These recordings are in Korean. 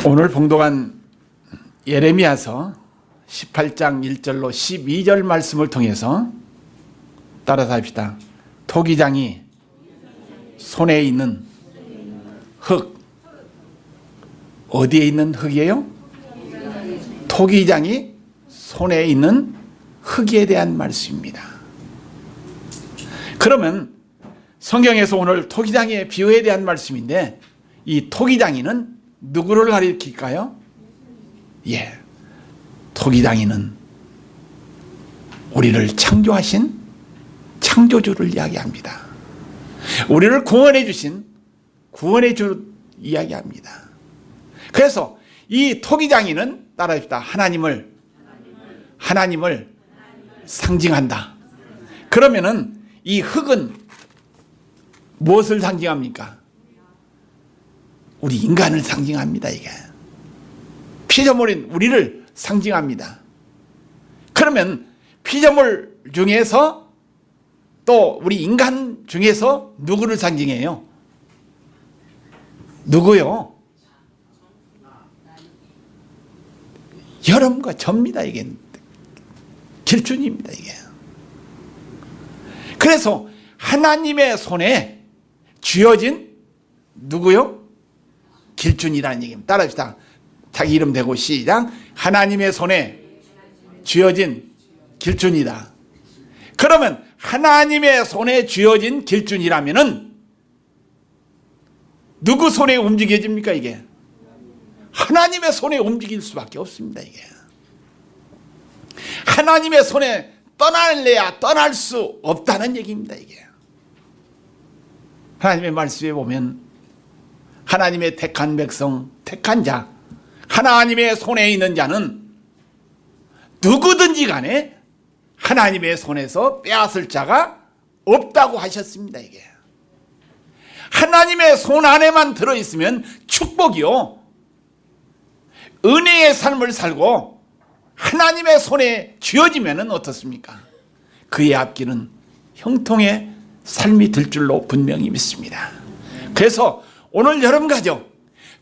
오늘 봉독한 예레미야서 18장 1절로 12절 말씀을 통해서 따라서 합시다. 토기장이 손에 있는 흙, 어디에 있는 흙이에요? 토기장이 손에 있는 흙에 대한 말씀입니다. 그러면 성경에서 오늘 토기장의 비유에 대한 말씀인데, 이 토기장이는 누구를 가리킬까요? 토기장이는 우리를 창조하신 창조주를 이야기합니다. 우리를 구원해 주신 구원의 주를 이야기합니다. 그래서 이 토기장이는 따라합시다. 하나님을 상징한다. 그러면은 이 흙은 무엇을 상징합니까? 우리 인간을 상징합니다. 이게 피조물인 우리를 상징합니다. 그러면 피조물 중에서 또 우리 인간 중에서 누구를 상징해요? 누구요? 여러분과 저입니다. 이게 길준입니다. 이게. 그래서 하나님의 손에 쥐어진 누구요? 길준이라는 얘기입니다. 따라합시다. 자기 이름 대고 시작. 하나님의 손에 쥐어진 길준이다. 그러면 하나님의 손에 쥐어진 길준이라면은 누구 손에 움직여집니까? 이게 하나님의 손에 움직일 수밖에 없습니다. 이게 하나님의 손에 떠날래야 떠날 수 없다는 얘기입니다. 이게 하나님의 말씀에 보면 하나님의 택한 백성, 택한 자, 하나님의 손에 있는 자는 누구든지 간에 하나님의 손에서 빼앗을 자가 없다고 하셨습니다. 이게 하나님의 손 안에만 들어있으면 축복이요, 은혜의 삶을 살고 하나님의 손에 쥐어지면 어떻습니까? 그의 앞길은 형통의 삶이 될 줄로 분명히 믿습니다. 그래서 오늘 여러분 가족,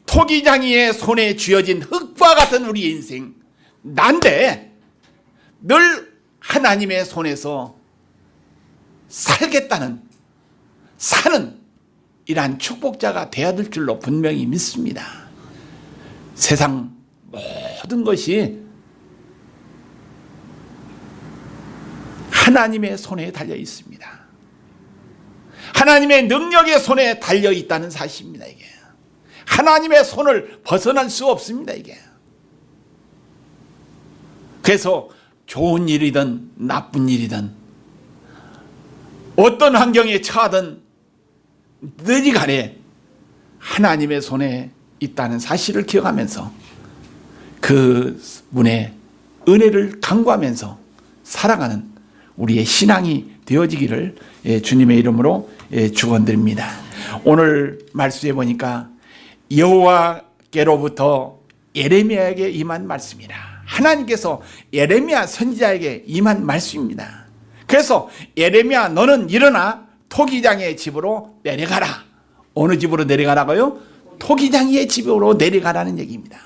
토기장이의 손에 쥐어진 흙과 같은 우리의 인생, 난데 늘 하나님의 손에서 살겠다는, 사는 이러한 축복자가 되어야 될 줄로 분명히 믿습니다. 세상 모든 것이 하나님의 손에 달려 있습니다. 하나님의 능력의 손에 달려 있다는 사실입니다. 이게 하나님의 손을 벗어날 수 없습니다. 이게 그래서 좋은 일이든 나쁜 일이든 어떤 환경에 처하든 늘 간에 하나님의 손에 있다는 사실을 기억하면서 그 분의 은혜를 간구하면서 살아가는 우리의 신앙이 되어지기를 주님의 이름으로 축원드립니다. 오늘 말씀에 보니까 여호와께로부터 예레미야에게 임한 말씀이라, 하나님께서 예레미야 선지자에게 임한 말씀입니다. 그래서 예레미야, 너는 일어나 토기장의 집으로 내려가라. 어느 집으로 내려가라고요? 토기장의 집으로 내려가라는 얘기입니다.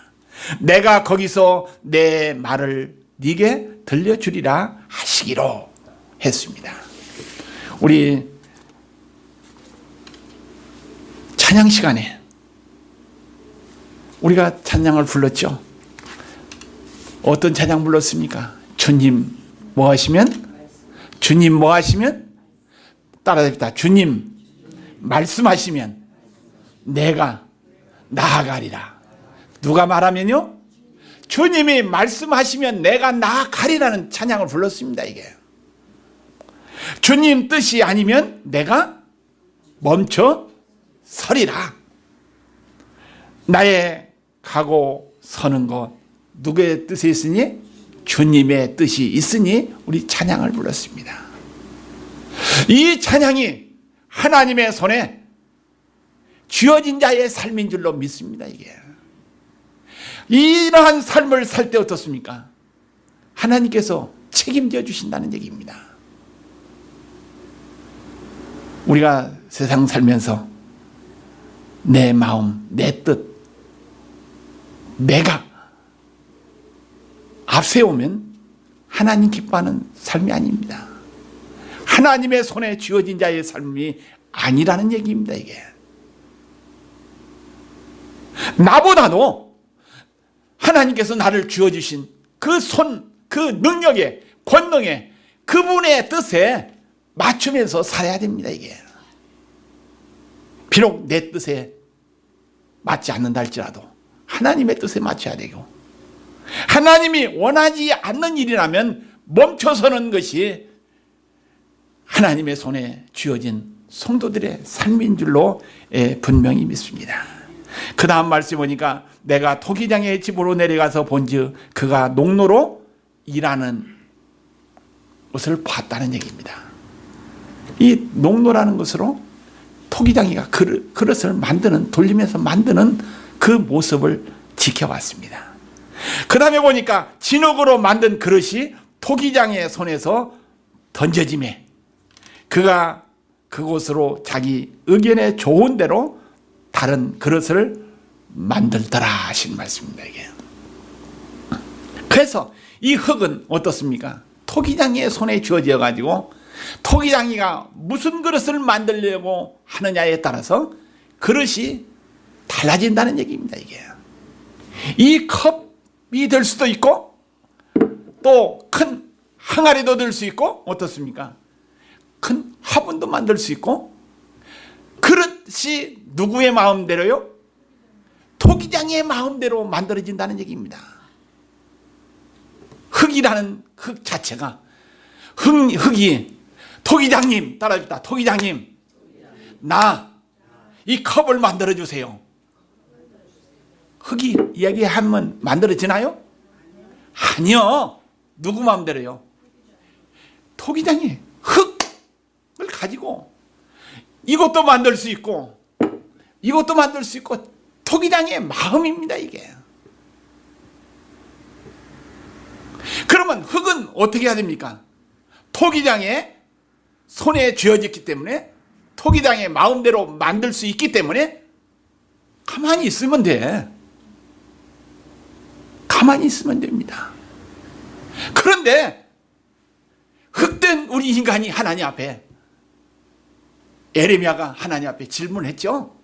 내가 거기서 내 말을 네게 들려주리라 하시기로 했습니다. 우리 찬양 시간에 우리가 찬양을 불렀죠. 어떤 찬양 불렀습니까? 주님 뭐 하시면? 주님 뭐 하시면? 따라합시다. 주님 말씀하시면 내가 나아가리라. 누가 말하면요? 주님이 말씀하시면 내가 나아가리라는 찬양을 불렀습니다. 이게 주님 뜻이 아니면 내가 멈춰 서리라. 나의 가고 서는 것 누구의 뜻이 있으니? 주님의 뜻이 있으니 우리 찬양을 불렀습니다. 이 찬양이 하나님의 손에 쥐어진 자의 삶인 줄로 믿습니다. 이게 이러한 삶을 살 때 어떻습니까? 하나님께서 책임져 주신다는 얘기입니다. 우리가 세상 살면서 내 마음, 내 뜻, 내가 앞세우면 하나님 기뻐하는 삶이 아닙니다. 하나님의 손에 쥐어진 자의 삶이 아니라는 얘기입니다. 이게 나보다도 하나님께서 나를 쥐어주신 그 손, 그 능력에, 권능에, 그분의 뜻에 맞추면서 살아야 됩니다. 이게 비록 내 뜻에 맞지 않는다 할지라도 하나님의 뜻에 맞춰야 되고, 하나님이 원하지 않는 일이라면 멈춰서는 것이 하나님의 손에 쥐어진 성도들의 삶인 줄로 분명히 믿습니다. 그 다음 말씀 보니까 내가 토기장의 집으로 내려가서 본즉 그가 농로로 일하는 것을 봤다는 얘기입니다. 이 농로라는 것으로 토기장이가 그릇을 만드는, 돌리면서 만드는 그 모습을 지켜봤습니다. 그 다음에 보니까 진흙으로 만든 그릇이 토기장의 손에서 던져짐에 그가 그곳으로 자기 의견에 좋은 대로 다른 그릇을 만들더라 하신 말씀입니다. 이게. 그래서 이 흙은 어떻습니까? 토기장이의 손에 쥐어져 가지고 토기장이가 무슨 그릇을 만들려고 하느냐에 따라서 그릇이 달라진다는 얘기입니다. 이게. 이 컵이 될 수도 있고 또 큰 항아리도 될 수 있고 어떻습니까? 큰 화분도 만들 수 있고, 그릇이 누구의 마음대로요? 토기장의 마음대로 만들어진다는 얘기입니다. 흙이라는 흙 자체가 흙이 토기장님 따라합시다. 토기장님, 나 이 컵을 만들어 주세요. 흙이 이야기하면 만들어지나요? 아니요. 누구 마음대로요? 토기장이 흙을 가지고 이것도 만들 수 있고 이것도 만들 수 있고, 토기장의 마음입니다. 이게. 그러면 흙은 어떻게 해야 됩니까? 토기장의 손에 쥐어졌기 때문에, 토기장의 마음대로 만들 수 있기 때문에 가만히 있으면 돼. 가만히 있으면 됩니다. 그런데 흙된 우리 인간이 하나님 앞에, 에레미야가 하나님 앞에 질문했죠.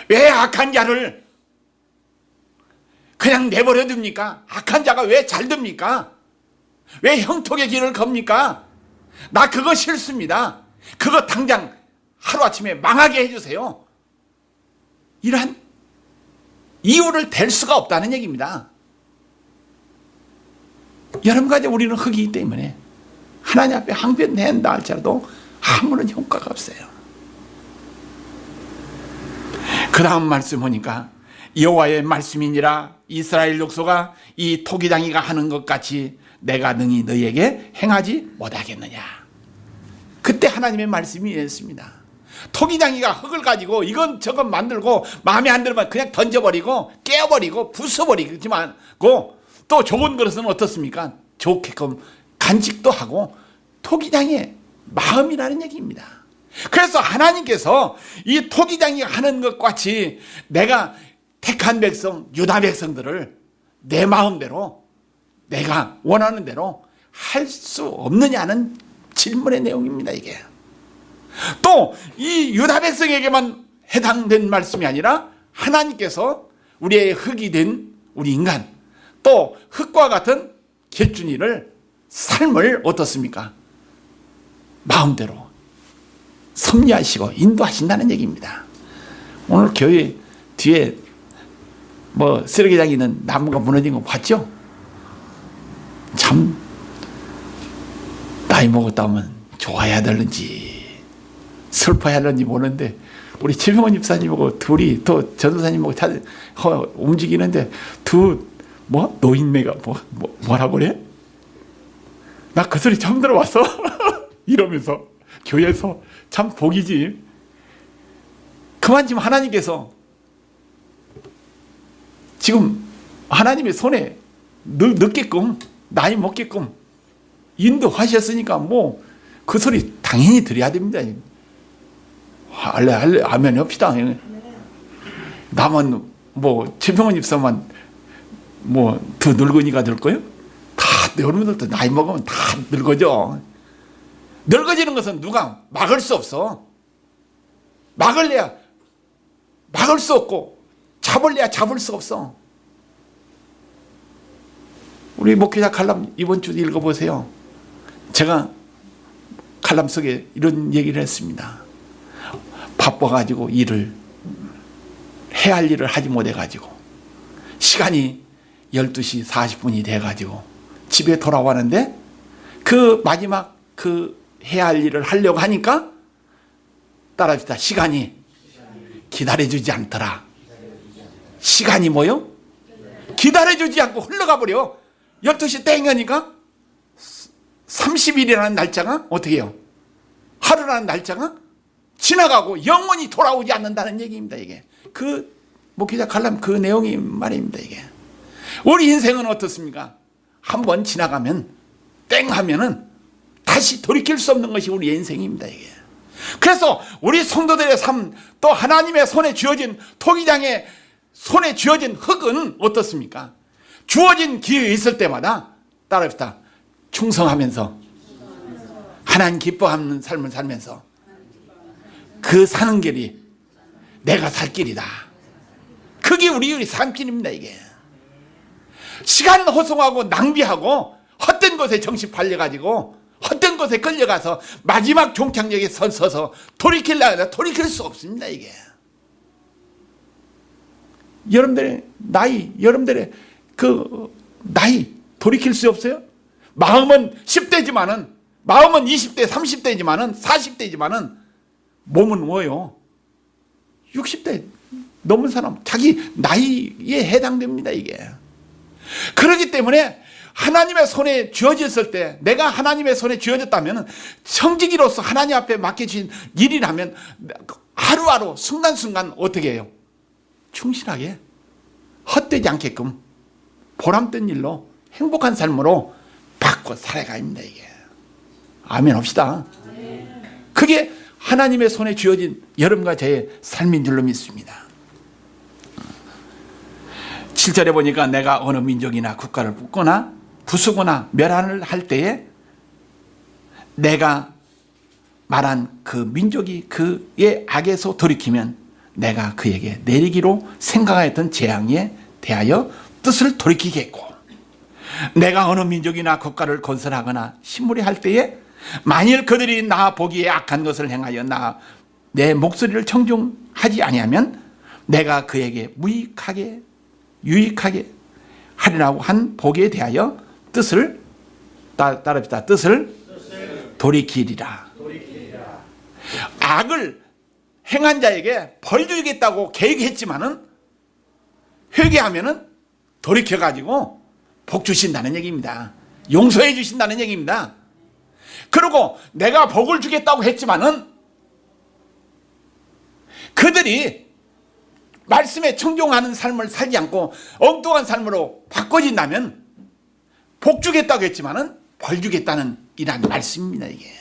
왜 악한 자를 그냥 내버려 둡니까? 악한 자가 왜 잘 됩니까? 왜 형통의 길을 겁니까? 나 그거 싫습니다. 그거 당장 하루아침에 망하게 해주세요. 이러한 이유를 댈 수가 없다는 얘기입니다. 여러분과 우리는 흙이기 때문에 하나님 앞에 항변낸다 할지라도 아무런 효과가 없어요. 그 다음 말씀 보니까 여호와의 말씀이니라 이스라엘 족속아, 이 토기장이가 하는 것 같이 내가 능히 너희에게 행하지 못하겠느냐. 그때 하나님의 말씀이 이랬습니다. 토기장이가 흙을 가지고 이건 저건 만들고 마음에 안 들면 그냥 던져버리고 깨어버리고 부숴버리지만 또 좋은 그릇은 어떻습니까? 좋게끔 간직도 하고, 토기장의 마음이라는 얘기입니다. 그래서 하나님께서 이 토기장이 하는 것 같이 내가 택한 백성, 유다 백성들을 내 마음대로 내가 원하는 대로 할 수 없느냐는 질문의 내용입니다. 이게 또 이 유다 백성에게만 해당된 말씀이 아니라 하나님께서 우리의 흙이 된 우리 인간, 또 흙과 같은 길준이를 삶을 어떻습니까? 마음대로 섭리하시고 인도하신다는 얘기입니다. 오늘 교회 뒤에 쓰레기장에 있는 나무가 무너진 거 봤죠? 참 나이 먹었다면 좋아해야 되는지 슬퍼해야 되는지 모르는데, 우리 최병원 집사님하고 둘이 또 전도사님하고 움직이는데 노인네가 뭐라고 그래? 나 그 소리 처음 들어봤어. 이러면서 교회에서 참 복이지. 그만 지금 하나님께서 지금 하나님의 손에 늦게끔 나이 먹게끔 인도하셨으니까 그 소리 당연히 드려야 됩니다. 할래 아멘 합시다. 나만 최병원 집사만 뭐 더 늙은이가 될 거요? 다 여러분들도 나이 먹으면 다 늙어져. 늙어지는 것은 누가 막을 수 없어. 막을래야 막을 수 없고 잡을래야 잡을 수 없어. 우리 목회자 칼럼 이번 주 읽어보세요. 제가 칼럼 속에 이런 얘기를 했습니다. 바빠가지고 해야 할 일을 하지 못해가지고 시간이 12시 40분이 돼가지고 집에 돌아왔는데 그 마지막 해야 할 일을 하려고 하니까 따라합시다. 시간이 기다려주지 않더라. 시간이 뭐요? 기다려주지 않고 흘러가 버려. 12시 땡이니까 30일이라는 날짜가 어떻게 해요? 하루라는 날짜가 지나가고 영원히 돌아오지 않는다는 얘기입니다. 이게 목회자 칼럼 그 내용이 말입니다. 이게 우리 인생은 어떻습니까? 한번 지나가면 땡 하면은 다시 돌이킬 수 없는 것이 우리 인생입니다. 이게 그래서 우리 성도들의 삶, 또 하나님의 손에 쥐어진 토기장의 손에 쥐어진 흙은 어떻습니까? 주어진 기회 있을 때마다 따라합시다. 충성하면서 하나님 기뻐하는 삶을 살면서 그 사는 길이 내가 살 길이다. 그게 우리 삶길입니다. 이게 시간 허송하고 낭비하고 헛된 것에 정신 팔려가지고 헛된 것에 끌려가서 마지막 종착역에 서서 돌이키려고 돌이킬 수 없습니다. 이게 여러분들의 나이 돌이킬 수 없어요? 마음은 10대지만은 마음은 20대 30대지만은 40대지만은 몸은 뭐예요? 60대 넘은 사람 자기 나이에 해당됩니다. 이게 그렇기 때문에 하나님의 손에 쥐어졌을 때 내가 하나님의 손에 쥐어졌다면 성직이로서 하나님 앞에 맡겨주신 일이라면 하루하루 순간순간 어떻게 해요? 충실하게 헛되지 않게끔 보람된 일로 행복한 삶으로 바꿔 살아가야 합니다. 이게 아멘 합시다. 그게 하나님의 손에 쥐어진 여러분과 저의 삶인 줄로 믿습니다. 7절에 보니까 내가 어느 민족이나 국가를 붙거나 부수거나 멸한을 할 때에 내가 말한 그 민족이 그의 악에서 돌이키면 내가 그에게 내리기로 생각하였던 재앙에 대하여 뜻을 돌이키겠고 내가 어느 민족이나 국가를 건설하거나 심으려 할 때에 만일 그들이 나 보기에 악한 것을 행하여 내 목소리를 청중하지 아니하면 내가 그에게 유익하게 하리라고 한 복에 대하여 뜻을 따릅시다. 뜻을 돌이키리라. 악을 행한 자에게 벌 주겠다고 계획했지만은 회개하면은 돌이켜가지고 복 주신다는 얘기입니다. 용서해 주신다는 얘기입니다. 그리고 내가 복을 주겠다고 했지만은 그들이 말씀에 청종하는 삶을 살지 않고 엉뚱한 삶으로 바꿔진다면 복 주겠다고 했지만은 벌 주겠다는 이란 말씀입니다. 이게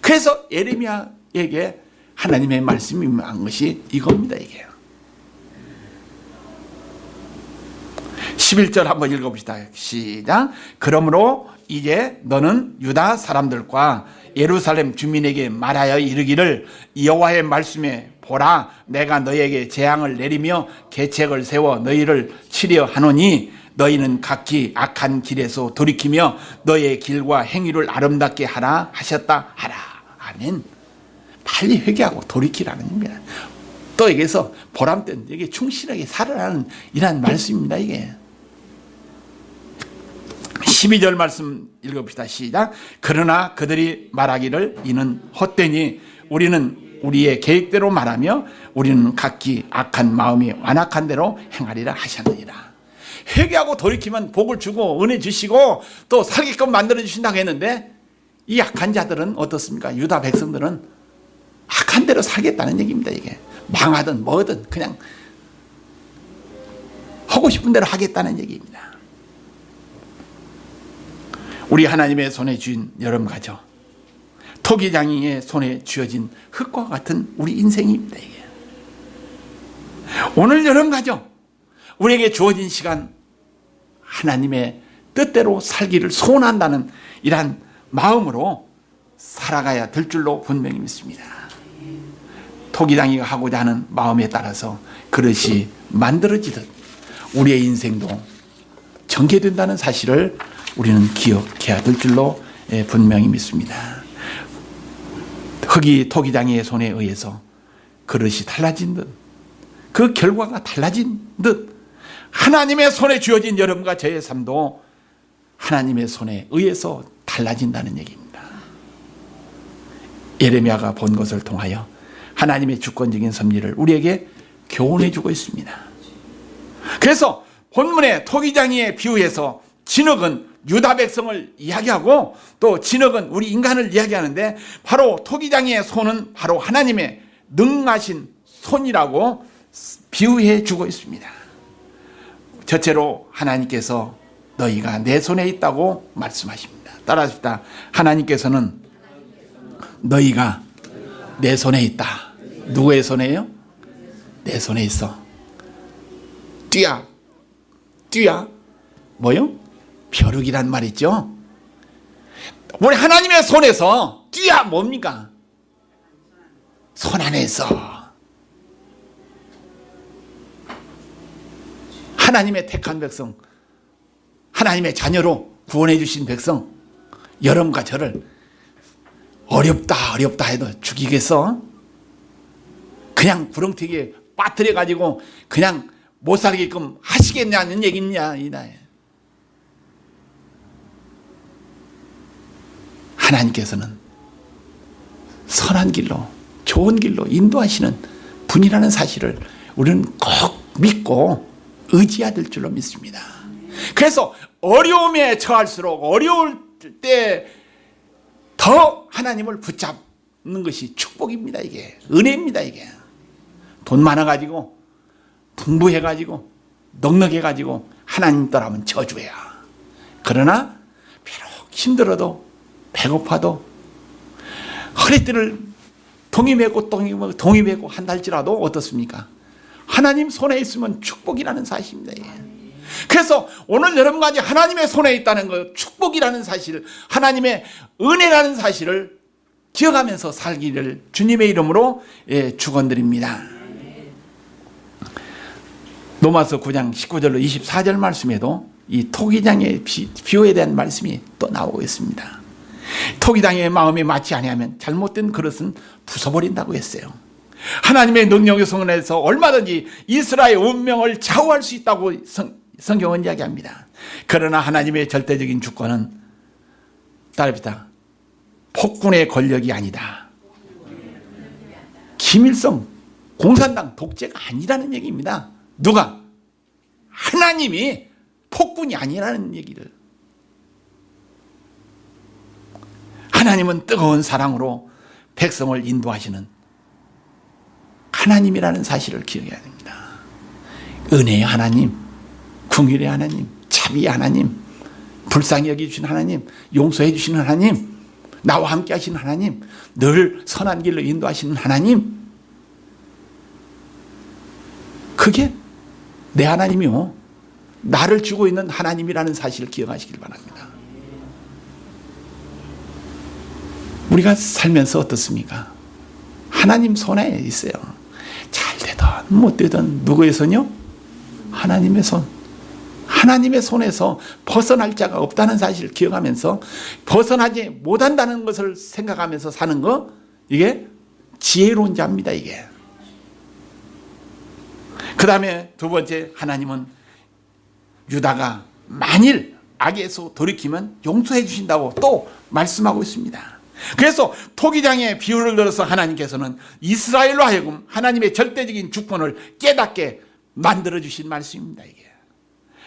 그래서 예레미야에게 하나님의 말씀이 임한 것이 이겁니다. 이게 11절 한번 읽어봅시다. 시작. 그러므로 이제 너는 유다 사람들과 예루살렘 주민에게 말하여 이르기를 여호와의 말씀에 보라, 내가 너희에게 재앙을 내리며 계책을 세워 너희를 치려 하노니 너희는 각기 악한 길에서 돌이키며 너희의 길과 행위를 아름답게 하라 하셨다 하라. 아멘. 빨리 회개하고 돌이키라는 겁니다. 또 여기서 보람된 여기 충실하게 살아라는 이런 말씀입니다. 이게 12절 말씀 읽어봅시다. 시작. 그러나 그들이 말하기를 이는 헛되니 우리는 우리의 계획대로 말하며 우리는 각기 악한 마음이 완악한 대로 행하리라 하셨느니라. 회개하고 돌이키면 복을 주고 은혜 주시고 또 살게끔 만들어 주신다고 했는데 이 악한 자들은 어떻습니까? 유다 백성들은 악한 대로 살겠다는 얘기입니다. 이게 망하든 뭐든 그냥 하고 싶은 대로 하겠다는 얘기입니다. 우리 하나님의 손에 쥔 여러분 가죠. 토기장이의 손에 쥐어진 흙과 같은 우리 인생입니다. 이게. 오늘 여러분 가죠. 우리에게 주어진 시간 하나님의 뜻대로 살기를 소원한다는 이러한 마음으로 살아가야 될 줄로 분명히 믿습니다. 토기장이가 하고자 하는 마음에 따라서 그릇이 만들어지듯 우리의 인생도 전개된다는 사실을 우리는 기억해야 될 줄로 분명히 믿습니다. 흙이 토기장이의 손에 의해서 그릇이 달라진 듯, 그 결과가 달라진 듯 하나님의 손에 쥐어진 여러분과 저의 삶도 하나님의 손에 의해서 달라진다는 얘기입니다. 예레미야가 본 것을 통하여 하나님의 주권적인 섭리를 우리에게 교훈해 주고 있습니다. 그래서 본문의 토기장이에 비유해서 진흙은 유다 백성을 이야기하고 또 진흙은 우리 인간을 이야기하는데 바로 토기장이의 손은 바로 하나님의 능하신 손이라고 비유해 주고 있습니다. 첫째로 하나님께서 너희가 내 손에 있다고 말씀하십니다. 따라합시다. 하나님께서는 너희가 내 손에 있다. 누구의 손에요? 내 손에 있어. 뛰야 뭐요? 벼룩이란 말이죠. 우리 하나님의 손에서 뛰야 뭡니까? 손 안에 있어. 하나님의 택한 백성, 하나님의 자녀로 구원해 주신 백성, 여러분과 저를 어렵다 해도 죽이겠어? 그냥 구렁텅이에 빠뜨려 가지고 그냥 못 살게끔 하시겠냐는 얘기냐 이 나에. 하나님께서는 선한 길로, 좋은 길로 인도하시는 분이라는 사실을 우리는 꼭 믿고 의지해야 될 줄로 믿습니다. 그래서 어려움에 처할수록 어려울 때 더 하나님을 붙잡는 것이 축복입니다. 이게 은혜입니다. 이게 돈 많아가지고 풍부해가지고 넉넉해가지고 하나님 떠나면 저주야. 그러나 비록 힘들어도 배고파도 허리띠를 동이 메고 한다 할지라도 어떻습니까? 하나님 손에 있으면 축복이라는 사실입니다. 이게. 그래서 오늘 여러분과 하나님의 손에 있다는 것, 축복이라는 사실, 하나님의 은혜라는 사실을 기억하면서 살기를 주님의 이름으로 축원드립니다. 로마서 9장 19절로 24절 말씀에도 이 토기장의 비유에 대한 말씀이 또 나오고 있습니다. 토기장의 마음에 맞지 아니하면 잘못된 그릇은 부숴버린다고 했어요. 하나님의 능력의 손에서 얼마든지 이스라엘 운명을 좌우할 수 있다고 성경은 이야기합니다. 그러나 하나님의 절대적인 주권은 따릅니다. 폭군의 권력이 아니다. 김일성 공산당 독재가 아니라는 얘기입니다. 누가? 하나님이 폭군이 아니라는 얘기를. 하나님은 뜨거운 사랑으로 백성을 인도하시는 하나님이라는 사실을 기억해야 됩니다. 은혜의 하나님, 긍휼의 하나님, 자비의 하나님, 불쌍히 여기주신 하나님, 용서해 주시는 하나님, 나와 함께 하시는 하나님, 늘 선한 길로 인도하시는 하나님, 그게 내 하나님이요, 나를 주고 있는 하나님이라는 사실을 기억하시길 바랍니다. 우리가 살면서 어떻습니까? 하나님 손에 있어요. 잘 되든 못 되든 누구의 손이요? 하나님의 손. 하나님의 손에서 벗어날 자가 없다는 사실을 기억하면서 벗어나지 못한다는 것을 생각하면서 사는 거, 이게 지혜로운 자입니다. 이게. 그 다음에 두 번째, 하나님은 유다가 만일 악에서 돌이키면 용서해 주신다고 또 말씀하고 있습니다. 그래서 토기장의 비유를 들어서 하나님께서는 이스라엘로 하여금 하나님의 절대적인 주권을 깨닫게 만들어주신 말씀입니다. 이게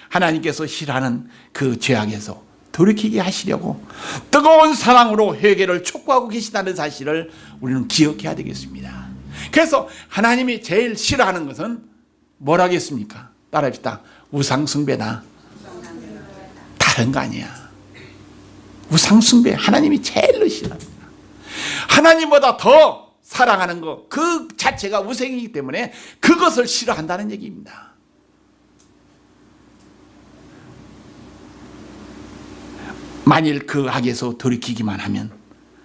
하나님께서 싫어하는 그 죄악에서 돌이키게 하시려고 뜨거운 사랑으로 회개를 촉구하고 계시다는 사실을 우리는 기억해야 되겠습니다. 그래서 하나님이 제일 싫어하는 것은 뭐라겠습니까? 따라합시다. 우상숭배나 다른 거 아니야. 우상숭배, 하나님이 제일로 싫어합니다. 하나님보다 더 사랑하는 것, 그 자체가 우상이기 때문에 그것을 싫어한다는 얘기입니다. 만일 그 악에서 돌이키기만 하면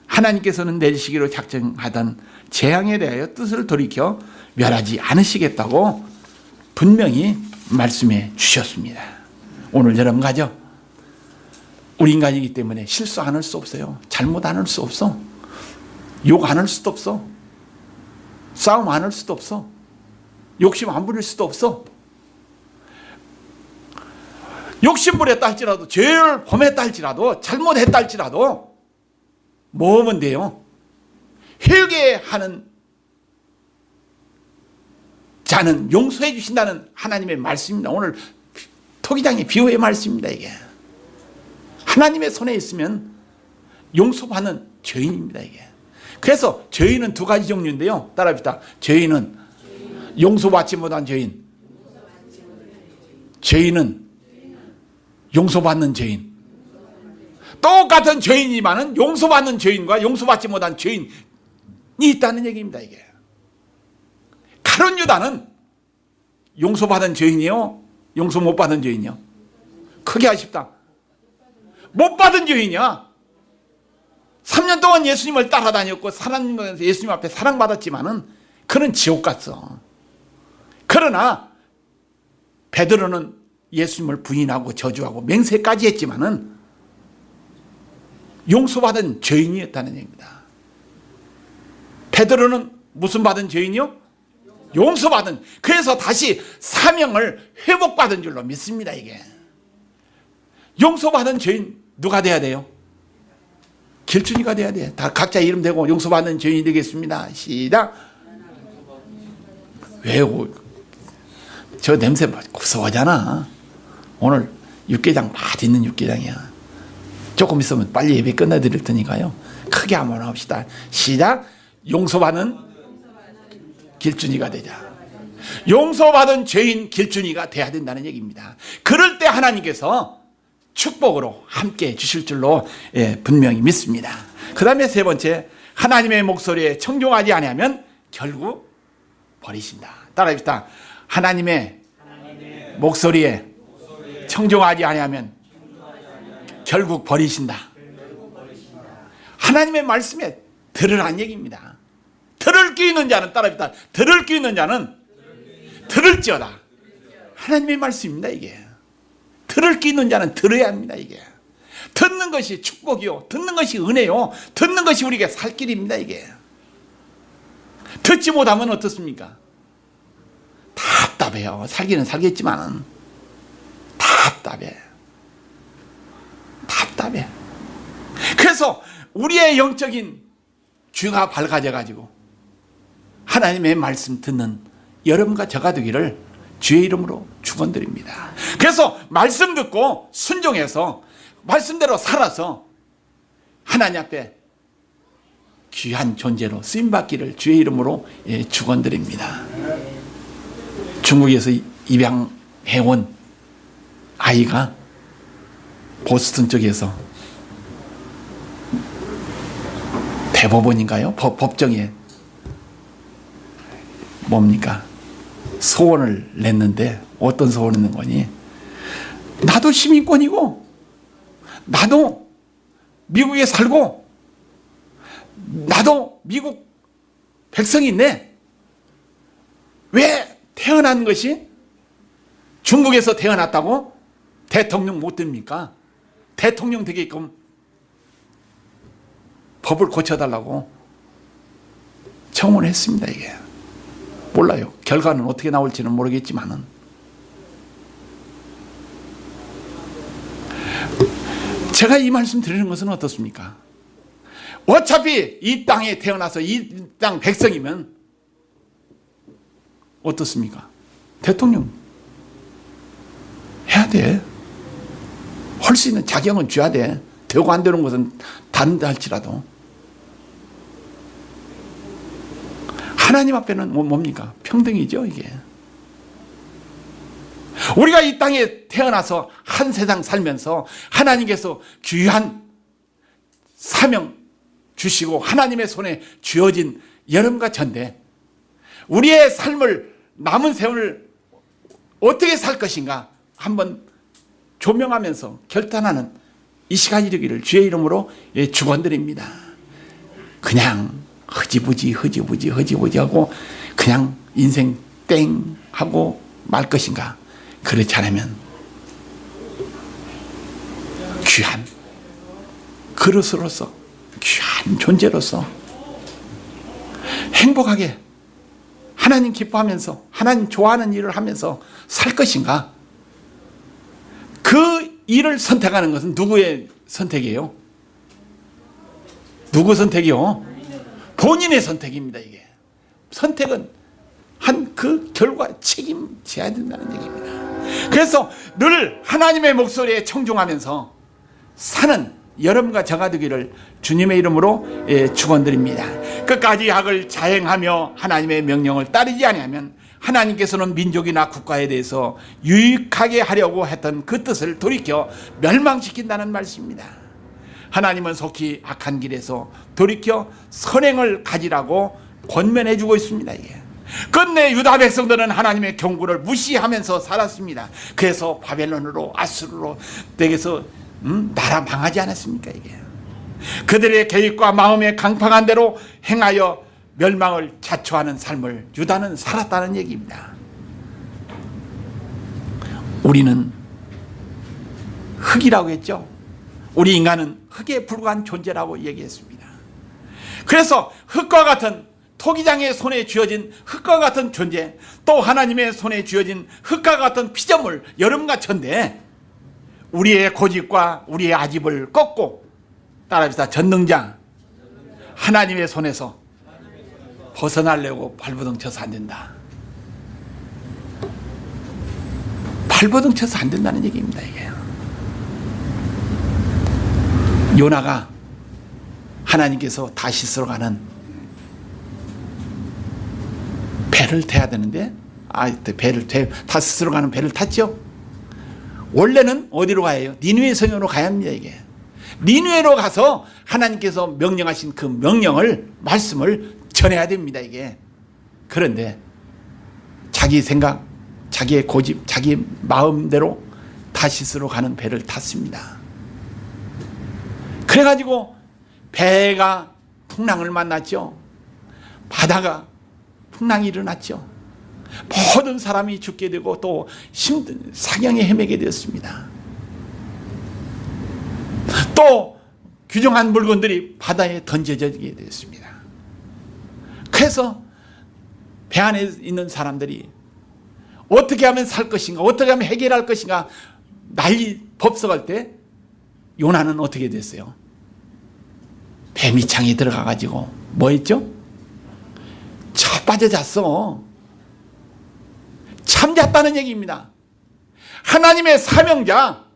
하나님께서는 내리시기로 작정하던 재앙에 대하여 뜻을 돌이켜 멸하지 않으시겠다고 분명히 말씀해 주셨습니다. 오늘 여러분 가죠. 우리 인간이기 때문에 실수 안 할 수 없어요. 잘못 안 할 수 없어. 욕 안 할 수도 없어. 싸움 안 할 수도 없어. 욕심 안 부릴 수도 없어. 욕심 부렸다 할지라도, 죄를 범했다 할지라도, 잘못했다 할지라도 뭐 하면 돼요? 회개하는 자는 용서해 주신다는 하나님의 말씀입니다. 오늘 토기장의 비유의 말씀입니다. 이게 하나님의 손에 있으면 용서받는 죄인입니다. 이게 그래서 죄인은 두 가지 종류인데요. 따라합시다. 죄인은 용서받지 못한 죄인, 죄인은 용서받는 죄인. 똑같은 죄인이지만은 용서받는 죄인과 용서받지 못한 죄인이 있다는 얘기입니다. 이게 가룟 유다는 용서받은 죄인이요, 용서 못 받은 죄인이요? 크게 아쉽다. 못 받은 죄인이야. 3년 동안 예수님을 따라다녔고 하나님께서 예수님 앞에 사랑받았지만은 그는 지옥 갔어. 그러나 베드로는 예수님을 부인하고 저주하고 맹세까지 했지만은 용서받은 죄인이었다는 얘기입니다. 베드로는 무슨 받은 죄인이요? 용서받은. 그래서 다시 사명을 회복받은 줄로 믿습니다. 이게 용서받은 죄인 누가 돼야 돼요? 길준이가 돼야 돼. 다 각자 이름 대고 용서받는 죄인이 되겠습니다. 시작. 왜 저 냄새 고소하잖아. 오늘 육개장 맛있는 육개장이야. 조금 있으면 빨리 예배 끝내드릴 테니까요. 크게 한번 합시다. 시작. 용서받는 길준이가 되자. 용서받은 죄인 길준이가 돼야 된다는 얘기입니다. 그럴 때 하나님께서 축복으로 함께 주실 줄로 분명히 믿습니다. 그 다음에 세 번째, 하나님의 목소리에 청종하지 아니하면 결국 버리신다. 따라합시다. 하나님의 목소리에 청종하지 아니하면 결국 버리신다. 하나님의 말씀에 들으라는 얘기입니다. 들을 귀 있는 자는, 따라합시다. 들을 귀 있는 자는 들을지어다. 하나님의 말씀입니다. 이게 들을 귀 있는 자는 들어야 합니다. 이게 듣는 것이 축복이요, 듣는 것이 은혜요, 듣는 것이 우리에게 살 길입니다. 이게 듣지 못하면 어떻습니까? 답답해요. 살기는 살겠지만은 답답해. 그래서 우리의 영적인 귀가 밝아져 가지고 하나님의 말씀 듣는 여러분과 저가 되기를 주의 이름으로 축원드립니다. 그래서 말씀 듣고 순종해서 말씀대로 살아서 하나님 앞에 귀한 존재로 쓰임받기를 주의 이름으로 축원드립니다. 중국에서 입양해온 아이가 보스턴 쪽에서 대법원인가요? 법정에 뭡니까? 소원을 냈는데 어떤 소원을 낸 거니? 나도 시민권이고 나도 미국에 살고 나도 미국 백성인데 왜 태어난 것이 중국에서 태어났다고 대통령 못 됩니까? 대통령 되게끔 법을 고쳐달라고 청원을 했습니다. 이게 몰라요. 결과는 어떻게 나올지는 모르겠지만은 제가 이 말씀 드리는 것은 어떻습니까? 어차피 이 땅에 태어나서 이 땅 백성이면 어떻습니까? 대통령 해야 돼. 할 수 있는 자격은 줘야 돼. 되고 안 되는 것은 다른다 할지라도. 하나님 앞에는 뭡니까? 평등이죠, 이게. 우리가 이 땅에 태어나서 한 세상 살면서 하나님께서 귀한 사명 주시고 하나님의 손에 쥐어진 여러분과 전데 우리의 삶을, 남은 세월을 어떻게 살 것인가 한번 조명하면서 결단하는 이 시간이 되기를 주의 이름으로 축원드립니다. 그냥 흐지부지 하고 그냥 인생 땡 하고 말 것인가? 그렇지 않으면 귀한 그릇으로서, 귀한 존재로서 행복하게 하나님 기뻐하면서 하나님 좋아하는 일을 하면서 살 것인가? 그 일을 선택하는 것은 누구의 선택이에요? 누구 선택이요? 본인의 선택입니다. 이게 선택은 한 그 결과 책임져야 된다는 얘기입니다. 그래서 늘 하나님의 목소리에 청중하면서 사는 여러분과 저가 되기를 주님의 이름으로 축원드립니다. 끝까지 악을 자행하며 하나님의 명령을 따르지 아니하면 하나님께서는 민족이나 국가에 대해서 유익하게 하려고 했던 그 뜻을 돌이켜 멸망시킨다는 말씀입니다. 하나님은 속히 악한 길에서 돌이켜 선행을 가지라고 권면해 주고 있습니다. 이게. 끝내 유다 백성들은 하나님의 경고를 무시하면서 살았습니다. 그래서 바벨론으로 아수르로 댁에서 나라 망하지 않았습니까? 이게. 그들의 계획과 마음의 강팍한 대로 행하여 멸망을 자초하는 삶을 유다는 살았다는 얘기입니다. 우리는 흙이라고 했죠. 우리 인간은 흙에 불과한 존재라고 얘기했습니다. 그래서 흙과 같은 토기장의 손에 쥐어진 흙과 같은 존재, 또 하나님의 손에 쥐어진 흙과 같은 피조물 여러분과 전데 우리의 고집과 우리의 아집을 꺾고 따라합시다. 전능자 하나님의 손에서 벗어나려고 발버둥 쳐서 안 된다. 발버둥 쳐서 안 된다는 얘기입니다. 이게. 요나가 하나님께서 다시스로 가는 배를 타야 되는데 다시스로 가는 배를 탔죠. 원래는 어디로 가야 해요? 니느웨 성으로 가야 합니다. 이게. 니느웨로 가서 하나님께서 명령하신 그 명령을 말씀을 전해야 됩니다. 이게. 그런데 자기 생각, 자기의 고집, 자기 마음대로 다시스로 가는 배를 탔습니다. 그래가지고 배가 풍랑을 만났죠. 바다가 풍랑이 일어났죠. 모든 사람이 죽게 되고 또 힘든 사경에 헤매게 되었습니다. 또 귀중한 물건들이 바다에 던져지게 되었습니다. 그래서 배 안에 있는 사람들이 어떻게 하면 살 것인가, 어떻게 하면 해결할 것인가 난리 법석할 때 요나는 어떻게 됐어요? 배 밑창에 들어가가지고 뭐 했죠? 빠져 잤어. 잠잤다는 얘기입니다. 하나님의 사명자,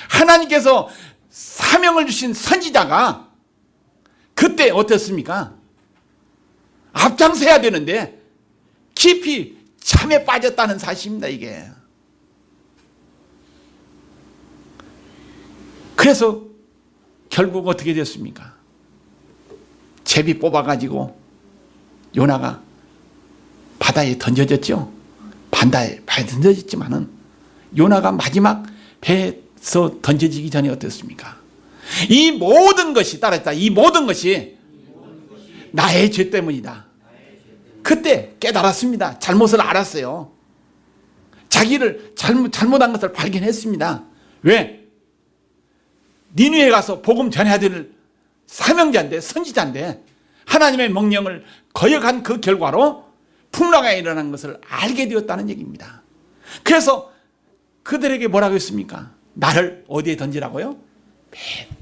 하나님께서 사명을 주신 선지자가 그때 어땠습니까? 앞장서야 되는데 깊이 잠에 빠졌다는 사실입니다. 이게. 그래서 결국 어떻게 됐습니까? 제비 뽑아가지고 요나가 바다에 던져졌죠. 바다에 던져졌지만은 요나가 마지막 배에서 던져지기 전에 어땠습니까? 이 모든 것이 따라했다. 이 모든 것이 나의 죄 때문이다. 그때 깨달았습니다. 잘못을 알았어요. 자기를 잘못한 것을 발견했습니다. 왜? 니느웨에 가서 복음 전해야 될 사명자인데, 선지자인데 하나님의 명령을 거역한 그 결과로 풍랑이 일어난 것을 알게 되었다는 얘기입니다. 그래서 그들에게 뭐라고 했습니까? 나를 어디에 던지라고요?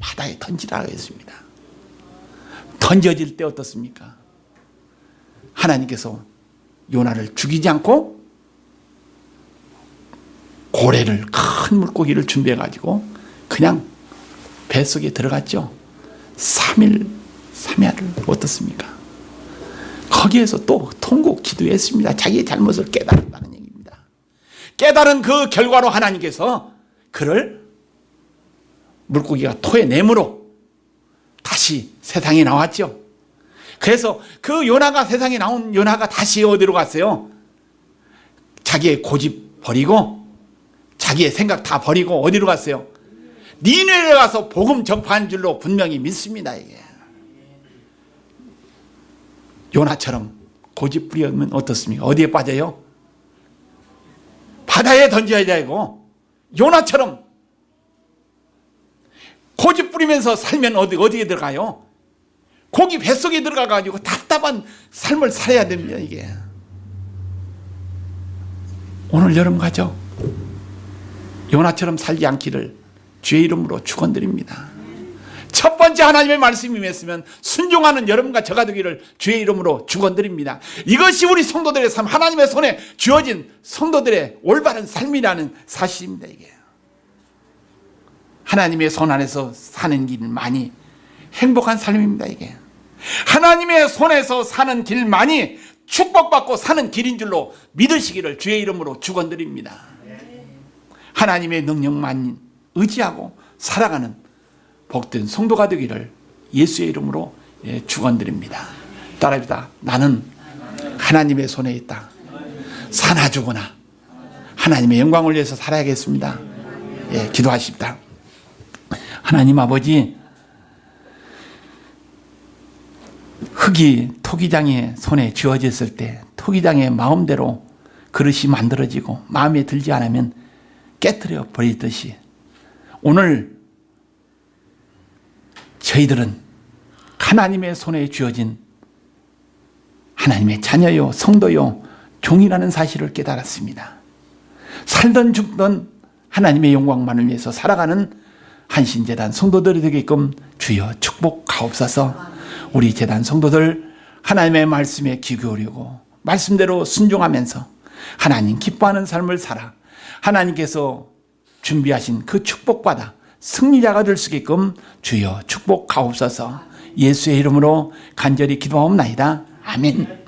바다에 던지라고 했습니다. 던져질 때 어떻습니까? 하나님께서 요나를 죽이지 않고 고래를, 큰 물고기를 준비해 가지고 그냥 뱃속에 들어갔죠. 3일 3야를 어떻습니까? 거기에서 또 통곡 기도했습니다. 자기의 잘못을 깨달았다는 얘기입니다. 깨달은 그 결과로 하나님께서 그를 물고기가 토의 내므로 다시 세상에 나왔죠. 그래서 그 요나가 세상에 나온 요나가 다시 어디로 갔어요? 자기의 고집 버리고 자기의 생각 다 버리고 어디로 갔어요? 니네에 가서 복음 전파한 줄로 분명히 믿습니다. 이게 요나처럼 고집부리면 어떻습니까? 어디에 빠져요? 바다에 던져야 되고, 요나처럼 고집부리면서 살면 어디에 들어가요? 고기 뱃속에 들어가가지고 답답한 삶을 살아야 됩니다. 이게 오늘 여러분 가죠? 요나처럼 살지 않기를 주의 이름으로 축원드립니다. 첫 번째 하나님의 말씀이 임했으면 순종하는 여러분과 저가 되기를 주의 이름으로 축원드립니다. 이것이 우리 성도들의 삶, 하나님의 손에 주어진 성도들의 올바른 삶이라는 사실입니다. 이게 하나님의 손 안에서 사는 길만이 행복한 삶입니다. 이게 하나님의 손에서 사는 길만이 축복받고 사는 길인 줄로 믿으시기를 주의 이름으로 축원드립니다. 하나님의 능력만 의지하고 살아가는 복된 성도가 되기를 예수의 이름으로 축원드립니다. 따라합시다. 나는 하나님의 손에 있다. 사나 죽으나 하나님의 영광을 위해서 살아야겠습니다. 기도하십니다. 하나님 아버지, 흙이 토기장의 손에 쥐어졌을 때 토기장의 마음대로 그릇이 만들어지고 마음에 들지 않으면 깨트려 버리듯이 오늘 저희들은 하나님의 손에 쥐어진 하나님의 자녀요 성도요 종이라는 사실을 깨달았습니다. 살던 죽던 하나님의 영광만을 위해서 살아가는 한신재단 성도들이 되게끔 주여 축복하옵소서. 우리 재단 성도들 하나님의 말씀에 귀 기울이고 말씀대로 순종하면서 하나님 기뻐하는 삶을 살아 하나님께서 준비하신 그 축복받아 승리자가 될 수 있게끔 주여 축복하옵소서. 예수의 이름으로 간절히 기도하옵나이다. 아멘.